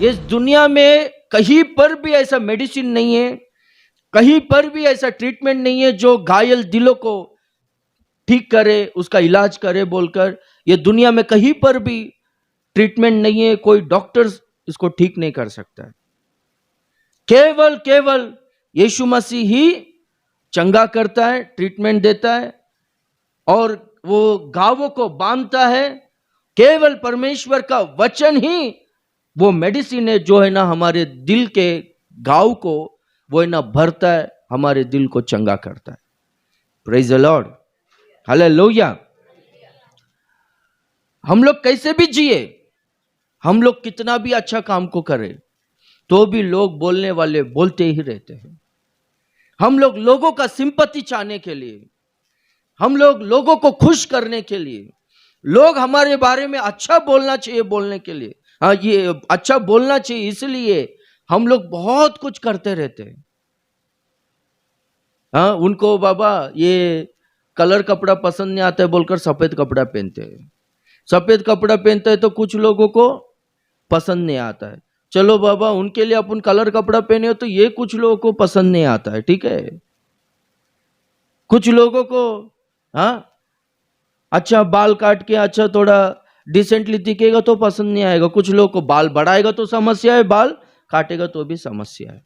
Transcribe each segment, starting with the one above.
इस दुनिया में कहीं पर भी ऐसा मेडिसिन नहीं है, कहीं पर भी ऐसा ट्रीटमेंट नहीं है जो घायल दिलों को ठीक करे, उसका इलाज करे बोलकर। ये दुनिया में कहीं पर भी ट्रीटमेंट नहीं है, कोई डॉक्टर इसको ठीक नहीं कर सकता है। केवल केवल यीशु मसीह ही चंगा करता है, ट्रीटमेंट देता है और वो घावों को बांधता है। केवल परमेश्वर का वचन ही वो मेडिसिन है जो है ना हमारे दिल के घाव को वो है ना भरता है, हमारे दिल को चंगा करता है। Praise the Lord, hallelujah. हम लोग कैसे भी जिए, हम लोग कितना भी अच्छा काम को करें, तो भी लोग बोलने वाले बोलते ही रहते हैं। हम लोग लोगों का सिंपैथी चाहने के लिए, हम लोग लोगों को खुश करने के लिए, लोग हमारे बारे में अच्छा बोलना चाहिए बोलने के लिए, हाँ ये अच्छा बोलना चाहिए, इसलिए हम लोग बहुत कुछ करते रहते हैं। हाँ, उनको बाबा ये कलर कपड़ा पसंद नहीं आता है बोलकर सफेद कपड़ा पहनते हैं। सफेद कपड़ा पहनते हैं तो कुछ लोगों को पसंद नहीं आता है। चलो बाबा उनके लिए अपन कलर कपड़ा पहने हो तो ये कुछ लोगों को पसंद नहीं आता है, ठीक है। कुछ लोगों को हाँ अच्छा बाल काट के अच्छा थोड़ा डिसेंटली दिखेगा तो पसंद नहीं आएगा। कुछ लोगों को बाल बढ़ाएगा तो समस्या है, बाल काटेगा तो भी समस्या है।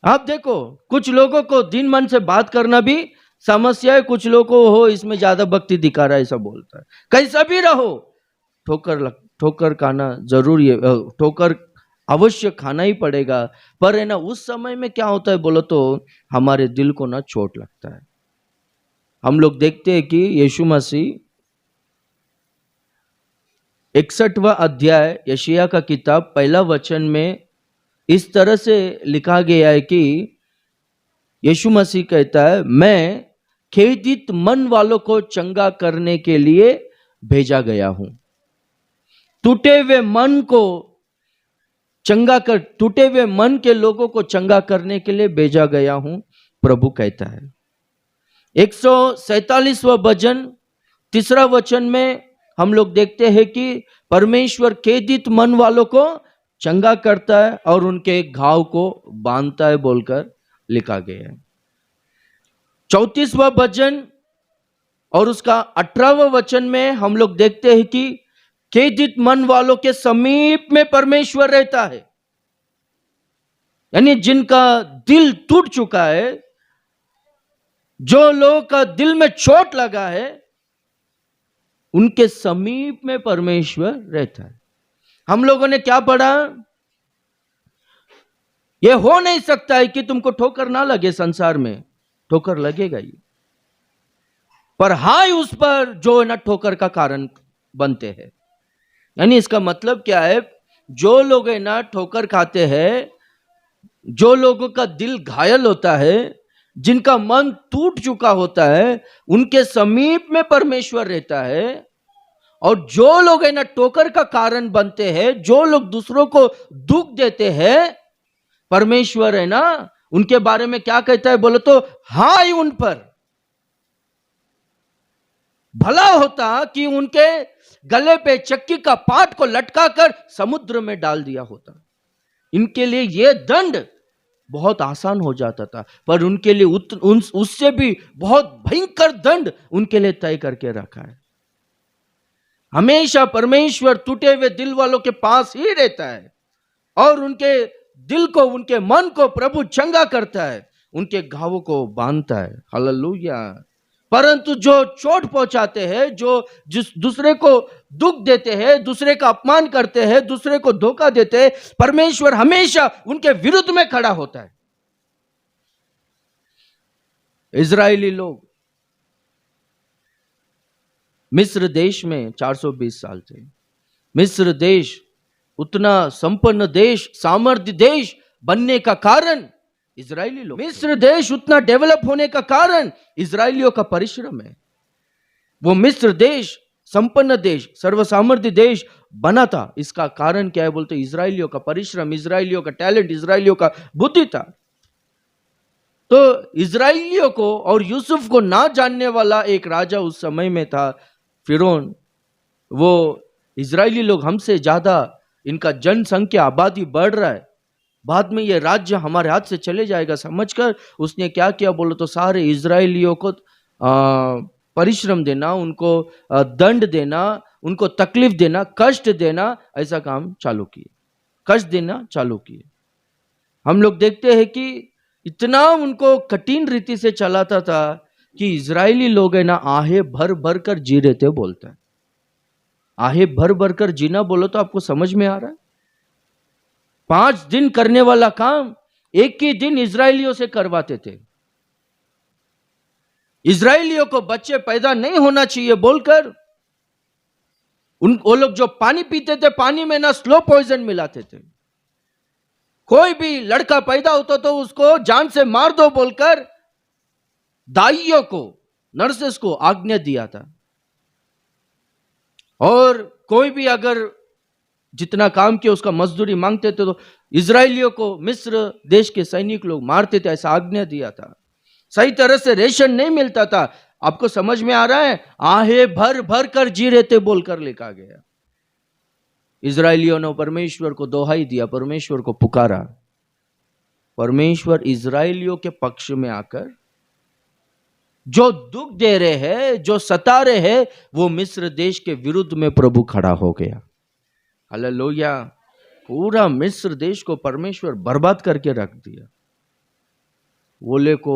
आप देखो कुछ लोगों को दिन मन से बात करना भी समस्या है, कुछ लोगों को हो इसमें ज्यादा भक्ति दिखा रहा है ऐसा बोलता है। कैसा भी रहो ठोकर खाना जरूरी है, ठोकर अवश्य खाना ही पड़ेगा। पर है ना उस समय में क्या होता है बोलो तो हमारे दिल को ना चोट लगता है। हम लोग देखते हैं कि यीशु मसीह 61वां अध्याय यशायाह का किताब पहला वचन में इस तरह से लिखा गया है कि यीशु मसीह कहता है, मैं खेदित मन वालों को चंगा करने के लिए भेजा गया हूं। टूटे हुए मन को चंगा कर, टूटे हुए मन के लोगों को चंगा करने के लिए भेजा गया हूं, प्रभु कहता है। 147वां भजन 3 वचन में हम लोग देखते हैं कि परमेश्वर खेदित मन वालों को चंगा करता है और उनके घाव को बांधता है बोलकर लिखा गया है। 34वां भजन और उसका 18वां वचन में हम लोग देखते हैं कि खेदित मन वालों के समीप में परमेश्वर रहता है। यानी जिनका दिल टूट चुका है, जो लोगों का दिल में चोट लगा है, उनके समीप में परमेश्वर रहता है। हम लोगों ने क्या पढ़ा? यह हो नहीं सकता है कि तुमको ठोकर ना लगे, संसार में ठोकर लगेगा ही, पर हाय उस पर जो ना ठोकर का कारण बनते हैं। यानी इसका मतलब क्या है? जो लोग है ना ठोकर खाते हैं, जो लोगों का दिल घायल होता है, जिनका मन टूट चुका होता है, उनके समीप में परमेश्वर रहता है। और जो लोग है ना ठोकर का कारण बनते हैं, जो लोग दूसरों को दुख देते हैं, परमेश्वर है ना उनके बारे में क्या कहता है बोलो तो हाय उन पर। भला होता कि उनके गले पे चक्की का पाट को लटकाकर समुद्र में डाल दिया होता, इनके लिए यह दंड बहुत आसान हो जाता था। पर उनके लिए उससे भी बहुत भयंकर दंड उनके लिए तय करके रखा है। हमेशा परमेश्वर टूटे हुए दिल वालों के पास ही रहता है और उनके दिल को, उनके मन को प्रभु चंगा करता है, उनके घावों को बांधता है। हालेलुया। परंतु जो चोट पहुंचाते हैं, जो जिस दूसरे को दुख देते हैं, दूसरे का अपमान करते हैं, दूसरे को धोखा देते हैं, परमेश्वर हमेशा उनके विरुद्ध में खड़ा होता है। इजरायली लोग मिस्र देश में 420 साल थे। मिस्र देश उतना संपन्न देश, सामर्थ्य देश बनने का कारण इजरायली लोग। मिस्र देश उतना डेवलप होने का कारण इजरायलियों का परिश्रम है। वो मिस्र देश संपन्न देश, सर्वसामर्थ्य देश बना था, इसका कारण क्या है बोलते इजरायलियों का परिश्रम, इजरायलियों का टैलेंट, इजरायलियों का बुद्धि था। तो इजरायलियों को और यूसुफ को ना जानने वाला एक राजा उस समय में था, फिरौन। वो इजरायली लोग हमसे ज्यादा इनका जनसंख्या आबादी बढ़ रहा है, बाद में ये राज्य हमारे हाथ से चले जाएगा समझकर उसने क्या किया बोलो तो सारे इजरायलियों को परिश्रम देना, उनको दंड देना, उनको तकलीफ देना, कष्ट देना, ऐसा काम चालू किए, कष्ट देना चालू किए। हम लोग देखते हैं कि इतना उनको कठिन रीति से चलाता था कि इजरायली लोग है ना आहे भर भर कर जी रहे थे, बोलता है आहे भर भर कर जीना बोलो तो आपको समझ में आ रहा है? 5 दिन करने वाला काम एक ही दिन इजरायलियों से करवाते थे। इजरायलियों को बच्चे पैदा नहीं होना चाहिए बोलकर वो लोग जो पानी पीते थे पानी में ना स्लो पॉइजन मिलाते थे। कोई भी लड़का पैदा होता तो उसको जान से मार दो बोलकर दाइयों को, नर्सेस को आज्ञा दिया था। और कोई भी अगर जितना काम किया उसका मजदूरी मांगते थे तो इजरायलियों को मिस्र देश के सैनिक लोग मारते थे, ऐसा आज्ञा दिया था। सही तरह से रेशन नहीं मिलता था। आपको समझ में आ रहा है? आहे भर भर कर जी रहे थे बोलकर लिखा गया। इजरायलियों ने परमेश्वर को दोहाई दिया, परमेश्वर को पुकारा। परमेश्वर इजरायलियों के पक्ष में आकर जो दुख दे रहे हैं, जो सता रहे हैं, वो मिस्र देश के विरुद्ध में प्रभु खड़ा हो गया। हालेलुया। पूरा मिस्र देश को परमेश्वर बर्बाद करके रख दिया। ओले को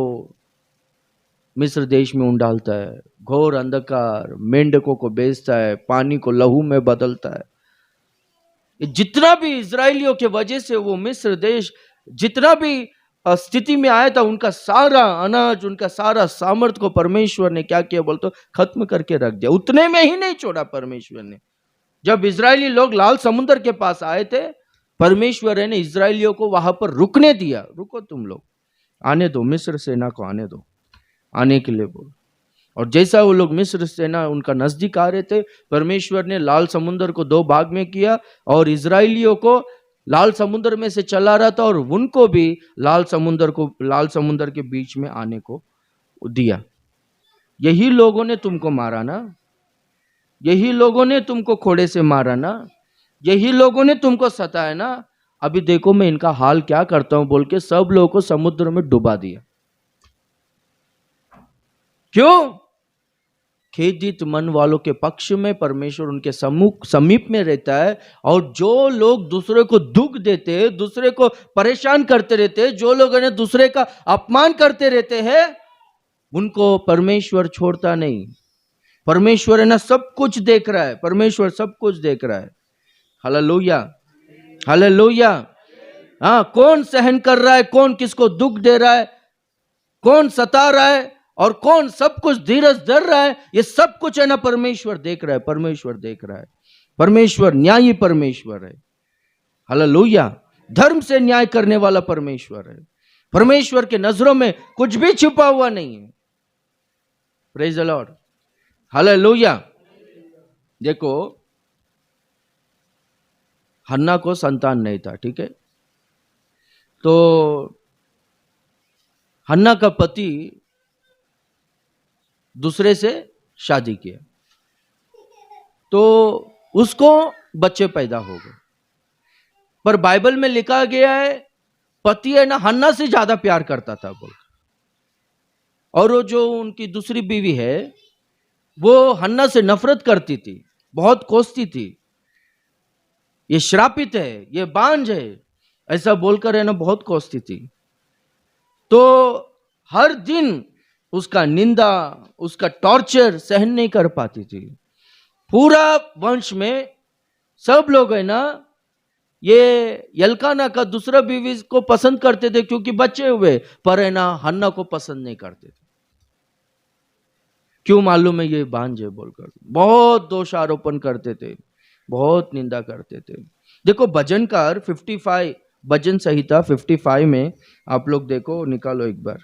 मिस्र देश में डालता है, घोर अंधकार, मेंढकों को बेचता है, पानी को लहू में बदलता है। जितना भी इजरायलियों के वजह से वो मिस्र देश जितना भी स्थिति में आया था, उनका सारा अनाज, उनका सारा सामर्थ्य को परमेश्वर ने क्या किया बोलते खत्म करके रख दिया। उतने में ही नहीं छोड़ा परमेश्वर ने। जब इजरायली लोग लाल समुद्र के पास आए थे, परमेश्वर ने इजरायलियों को वहां पर रुकने दिया। रुको तुम लोग, आने दो, मिस्र सेना को आने दो, आने के लिए बोल। और जैसा वो लोग मिस्र सेना उनका नजदीक आ रहे थे, परमेश्वर ने लाल समुद्र को 2 भाग में किया और इजरायलियों को लाल समुद्र में से चला रहा था और उनको भी लाल समुद्र के बीच में आने को दिया। यही लोगों ने तुमको मारा ना, यही लोगों ने तुमको खोड़े से मारा ना, यही लोगों ने तुमको सताया ना। अभी देखो मैं इनका हाल क्या करता हूं बोल के सब लोगों को समुद्र में डुबा दिया। क्यों? खेदित मन वालों के पक्ष में परमेश्वर उनके समीप में रहता है। और जो लोग दूसरे को दुख देते, दूसरे को परेशान करते रहते, जो लोग इन्हें दूसरे का अपमान करते रहते हैं, उनको परमेश्वर छोड़ता नहीं। परमेश्वर है ना सब कुछ देख रहा है, परमेश्वर सब कुछ देख रहा है। Hallelujah, hallelujah. हाँ, कौन सहन कर रहा है, कौन किसको दुख दे रहा है, कौन सता रहा है और कौन सब कुछ धीरज धर रहा है, ये सब कुछ है ना परमेश्वर देख रहा है। परमेश्वर देख रहा है। परमेश्वर न्यायी परमेश्वर है। हालेलुया। धर्म से न्याय करने वाला परमेश्वर है। परमेश्वर के नजरों में कुछ भी छुपा हुआ नहीं है। Praise the Lord. हालेलुया। देखो, हन्ना को संतान नहीं था, ठीक है? तो हन्ना का पति दूसरे से शादी किया तो उसको बच्चे पैदा हो गए। पर बाइबल में लिखा गया है पति है ना हन्ना से ज्यादा प्यार करता था बोल। और वो जो उनकी दूसरी बीवी है वो हन्ना से नफरत करती थी, बहुत कोसती थी। ये श्रापित है, ये बांझ है, ऐसा बोलकर है ना बहुत कोसती थी। तो हर दिन उसका निंदा, उसका टॉर्चर सहन नहीं कर पाती थी। पूरा वंश में सब लोग है ना ये यल्काना का दूसरा बीवी को पसंद करते थे क्योंकि बच्चे हुए, पर है ना हन्ना को पसंद नहीं करते थे। क्यों मालूम है? ये बांझ है बोलकर बहुत दोष आरोपण करते थे, बहुत निंदा करते थे। देखो भजनकार 55, भजन संहिता 55 में आप लोग देखो, निकालो एक बार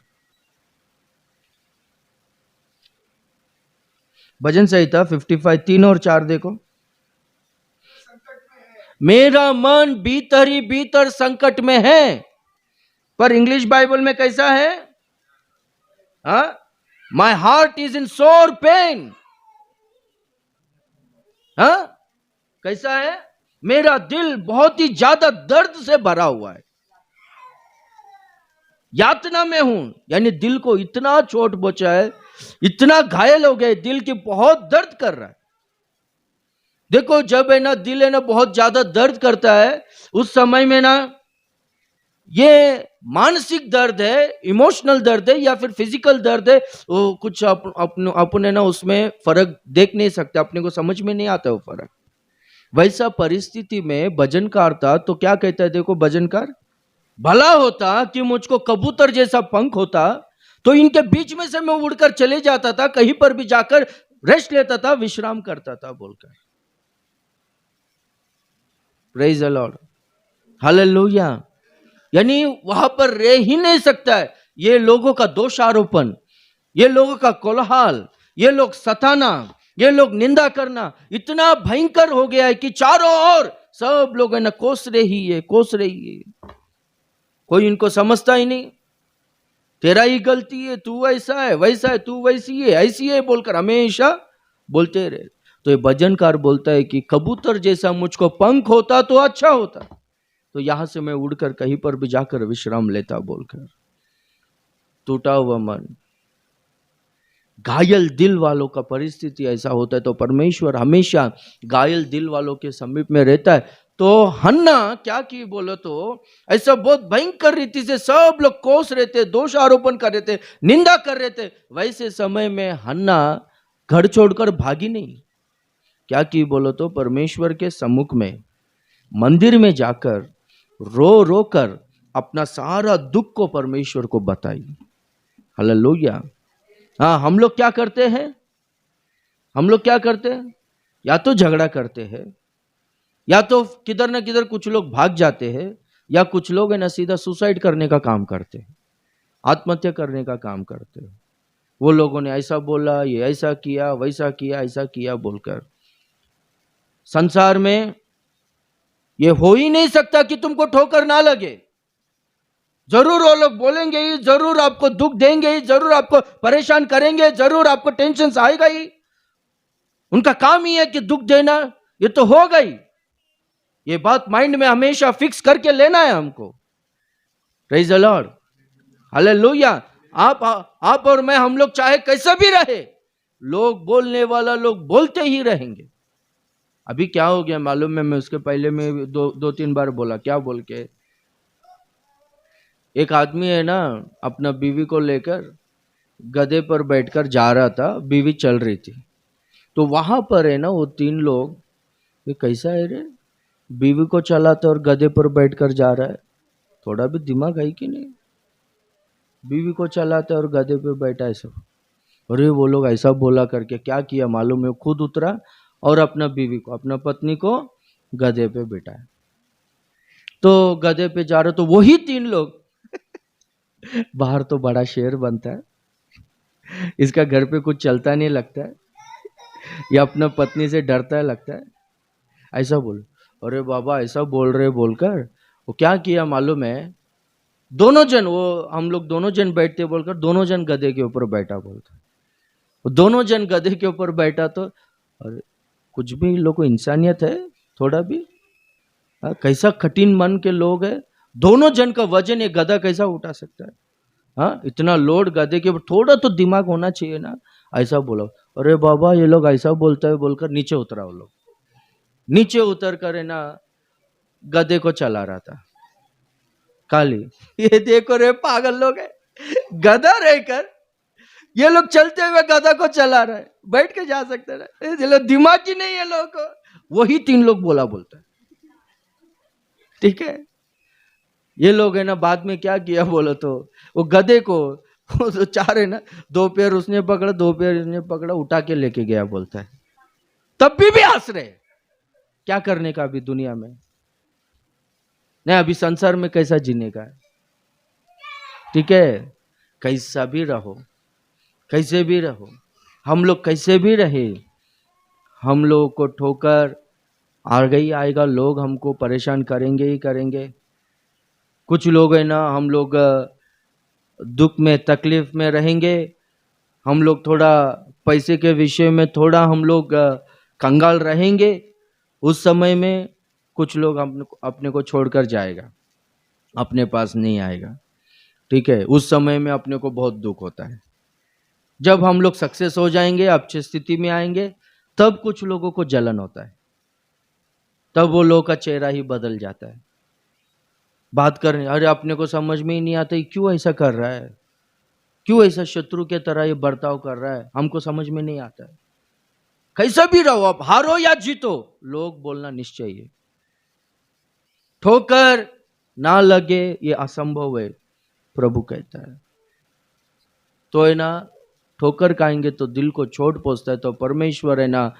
भजन संहिता 55 3 और 4 देखो। मेरा मन भीतर ही भीतर संकट में है। पर इंग्लिश बाइबल में कैसा है? माई हार्ट इज इन सोर पेन। कैसा है? मेरा दिल बहुत ही ज्यादा दर्द से भरा हुआ है, यातना में हूं, यानी दिल को इतना चोट पहुंचा है, इतना घायल हो गए, दिल की बहुत दर्द कर रहा है। देखो जब है ना दिल है ना बहुत ज्यादा दर्द करता है, उस समय में ना ये मानसिक दर्द है, इमोशनल दर्द है या फिर फिजिकल दर्द है, वो कुछ अपने ना उसमें फर्क देख नहीं सकते, अपने को समझ में नहीं आता वो फर्क। वैसा परिस्थिति में भजनकार था तो क्या कहता है, देखो भजनकार, भला होता कि मुझको कबूतर जैसा पंख होता तो इनके बीच में से मैं उड़कर चले जाता था, कहीं पर भी जाकर रेस्ट लेता था, विश्राम करता था बोलकर। Praise the Lord, hallelujah. यानी वहां पर रह ही नहीं सकता है। ये लोगों का दोषारोपण, ये लोगों का कोलाहल, ये लोग सताना, ये लोग निंदा करना इतना भयंकर हो गया है कि चारों ओर सब लोग है ना कोस रही है, कोस रही है। कोई इनको समझता ही नहीं, तेरा ही गलती है, तू ऐसा है, वैसा है, तू वैसी है, ऐसी है बोलकर हमेशा बोलते रहे। तो ये भजनकार बोलता है कि कबूतर जैसा मुझको पंख होता तो अच्छा होता, तो यहां से मैं उड़कर कहीं पर भी जाकर विश्राम लेता बोलकर। टूटा हुआ मन, घायल दिल वालों का परिस्थिति ऐसा होता है, तो परमेश्वर हमेशा घायल दिल वालों के समीप में रहता है। तो हन्ना क्या की बोलो तो ऐसा बहुत भयंकर रीति से सब लोग कोस रहे थे, दोष आरोपण कर रहे थे, निंदा कर रहे थे, वैसे समय में हन्ना घर छोड़कर भागी नहीं। क्या की बोलो तो परमेश्वर के सम्मुख में मंदिर में जाकर रो रो कर अपना सारा दुख को परमेश्वर को बताई। हालेलुया। हाँ, हम लोग क्या करते हैं, हम लोग क्या करते हैं, या तो झगड़ा करते हैं, या तो किधर ना किधर कुछ लोग भाग जाते हैं, या कुछ लोग है ना सीधा सुसाइड करने का काम करते हैं, आत्महत्या करने का काम करते हैं। वो लोगों ने ऐसा बोला, ये ऐसा किया, वैसा किया, ऐसा किया बोलकर। संसार में ये हो ही नहीं सकता कि तुमको ठोकर ना लगे। जरूर वो लोग बोलेंगे ही, जरूर आपको दुख देंगे ही, जरूर आपको परेशान करेंगे, जरूर आपको टेंशन आएगा ही। उनका काम ही है कि दुख देना, ये तो होगा ही। ये बात माइंड में हमेशा फिक्स करके लेना है हमको। Praise the Lord, hallelujah. आप और मैं, हम लोग चाहे कैसे भी रहे, लोग बोलने वाला लोग बोलते ही रहेंगे। अभी क्या हो गया मालूम है, मैं उसके पहले में दो तीन बार बोला, क्या बोल के, एक आदमी है ना अपना बीवी को लेकर गधे पर बैठकर जा रहा था, बीवी चल रही थी, तो वहां पर है ना वो तीन लोग, ये कैसा है रे, बीवी को चलाता और गधे पर बैठकर जा रहा है, थोड़ा भी दिमाग है कि नहीं, बीवी को चलाता और गधे पे बैठा है सब। अरे वो लोग ऐसा बोला करके क्या किया मालूम है, खुद उतरा और अपना बीवी को, अपना पत्नी को गधे पे बैठाया। तो गधे पे जा रहे, तो वही तीन लोग बाहर तो बड़ा शेर बनता है, इसका घर पे कुछ चलता नहीं लगता है, या अपना पत्नी से डरता है लगता है, ऐसा बोल। अरे बाबा ऐसा बोल रहे बोलकर वो क्या किया मालूम है, दोनों जन, वो हम लोग दोनों जन बैठते बोलकर दोनों जन गधे के ऊपर बैठा बोलता, दोनों जन गधे के ऊपर बैठा। तो अरे कुछ भी लोग को इंसानियत है थोड़ा भी, कैसा कठिन मन के लोग है, दोनों जन का वजन ये गधा कैसा उठा सकता है, हाँ इतना लोड गधे के ऊपर, थोड़ा तो दिमाग होना चाहिए ना, ऐसा बोला। अरे बाबा ये लोग ऐसा बोलता है बोलकर नीचे उतरा, वो लोग नीचे उतर कर है ना गधे को चला रहा था। काली, ये देखो रे पागल लोग है, गधा रहकर ये लोग चलते हुए गधा को चला रहा है, बैठ के जा सकते ना, दिमाग ही नहीं है लोगों को। वही तीन लोग बोलता है, ठीक है। ये लोग है ना बाद में क्या किया बोलो तो, वो गधे को वो चार है ना, दो पैर उसने पकड़ा, दो पैर उसने पकड़ा, उठा के लेके गया बोलता है। तब भी हंस रहे, क्या करने का अभी दुनिया में, नहीं अभी संसार में कैसा जीने का है, ठीक है। कैसा भी रहो, कैसे भी रहो, हम लोग कैसे भी रहे, हम लोगों को ठोकर आ गई आएगा, लोग हमको परेशान करेंगे ही करेंगे। कुछ लोग है ना, हम लोग दुख में तकलीफ में रहेंगे, हम लोग थोड़ा पैसे के विषय में थोड़ा हम लोग कंगाल रहेंगे। उस समय में कुछ लोग अपने को छोड़कर जाएगा, अपने पास नहीं आएगा, ठीक है। उस समय में अपने को बहुत दुख होता है। जब हम लोग सक्सेस हो जाएंगे, अच्छी स्थिति में आएंगे, तब कुछ लोगों को जलन होता है, तब वो लोग का चेहरा ही बदल जाता है। बात करने, अरे अपने को समझ में ही नहीं आता क्यों ऐसा कर रहा है, क्यों ऐसा शत्रु के तरह ये बर्ताव कर रहा है, हमको समझ में नहीं आता है। कैसा भी रहो, आप हारो या जीतो, लोग बोलना निश्चय है। ठोकर ना लगे ये असंभव है, प्रभु कहता है। तो है ना, ठोकर खाएंगे तो दिल को चोट पहुंचता है, तो परमेश्वर है ना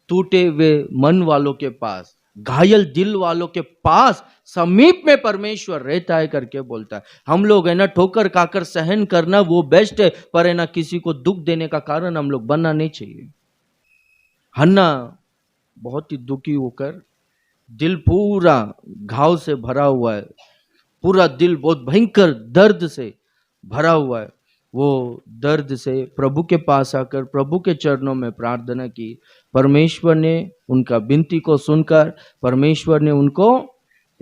टूटे हुए मन वालों के पास, घायल दिल वालों के पास समीप में परमेश्वर रहता है करके बोलता है। हम लोग है ना ठोकर खाकर सहन करना वो बेस्ट है, पर है ना किसी को दुख देने का कारण हम लोग बनना नहीं चाहिए। हन्ना बहुत ही दुखी होकर, दिल पूरा घाव से भरा हुआ है, पूरा दिल बहुत भयंकर दर्द से भरा हुआ है। वो दर्द से प्रभु के पास आकर प्रभु के चरणों में प्रार्थना की। परमेश्वर ने उनका विनती को सुनकर परमेश्वर ने उनको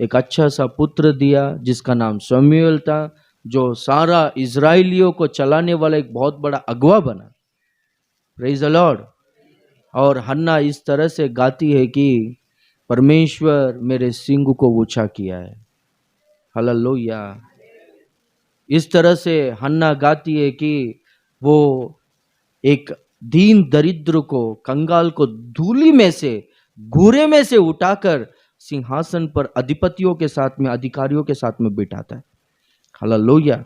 एक अच्छा सा पुत्र दिया जिसका नाम शमूएल था, जो सारा इजराइलियों को चलाने वाला एक बहुत बड़ा अगुवा बना। Praise the Lord. और हन्ना इस तरह से गाती है कि परमेश्वर मेरे सिंग को ऊंचा किया है। हालेलुया। इस तरह से हन्ना गाती है कि वो एक दीन दरिद्र को, कंगाल को धूली में से, घूरे में से उठाकर सिंहासन पर अधिपतियों के साथ में, अधिकारियों के साथ में बिठाता है। हालेलुया।